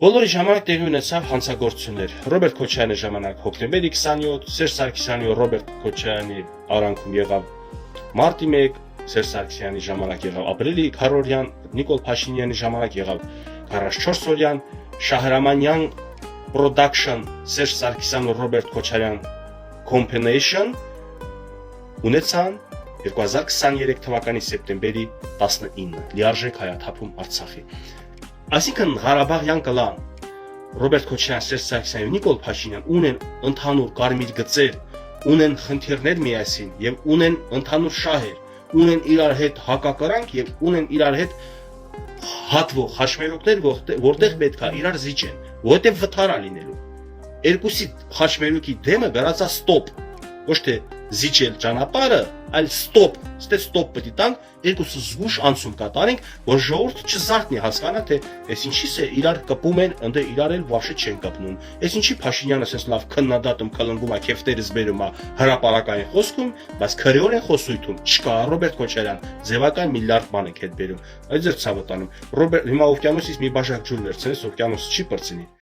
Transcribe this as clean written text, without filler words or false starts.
Բոլորի ժամանակ տեղի ունեցավ հանցագործություններ։ Ռոբերտ Քոչարյանի ժամանակ հոկտեմբերի 27, Սերժ Սարգսյանի Ռոբերտ Քոչարյանի արանքում եղավ մարտի 1, Սերժ Սարգսյանի ժամանակ եղավ ապրիլի 100-օրյան, Նիկոլ Փաշինյանի ժամանակ եղավ 44-օրյան, Շահրամանյան Production, Սերժ Սարգսյան ու Ռոբերտ Քոչարյան Combination ունեցան 2023 թվականի սեպտեմբերի 19 լիարժեք հայաթափում Արցախի։ Այսինքն Ղարաբաղյան կլան Ռոբերտ Քոչարյան, Սերժ Սարգսյան ու Նիկոլ Փաշինյան ունեն ընդհանուր կարմիր գծեր, ունեն խնդիրներ միասին եւ ունեն ընդհանուր շահեր, ունեն իրար հետ հակակրանք եւ ունեն իրար հետ հատվող խաչմերուկներ, որտեղ պետք է իրար զիջեն, որտեղ վթարա լինելու։ Երկուսի խաչմերուկի դեմը գրածա ստոպ, ոչ թե զիջել ճանապարհը, այլ ստոպ, ստոպ պետք է տանք, երկուսը զգուշ անցում կատարենք, որ ժողովուրդը չզարթնի հասկանա, թե այս ինչի՞ս է իրար կպում են, ընդ իրար էլ վաշը չեն կպնում։ Այս ինչի Փաշինյանը ասես լավ քննադատում կլնգում է, քեֆտերից բերում է հրապարակային խոսքում, բայց քրեորեն խոսույթում չկա Ռոբերտ Քոչարյան, ձևական միլիարդ բան եք հետ բերում։ Այդ ձեր ցավը տանում։ Ռոբերտ հիմա օվկիանոսից մի բաժակ ջուր վերցնես, օվկիանոսը չի պրծնի։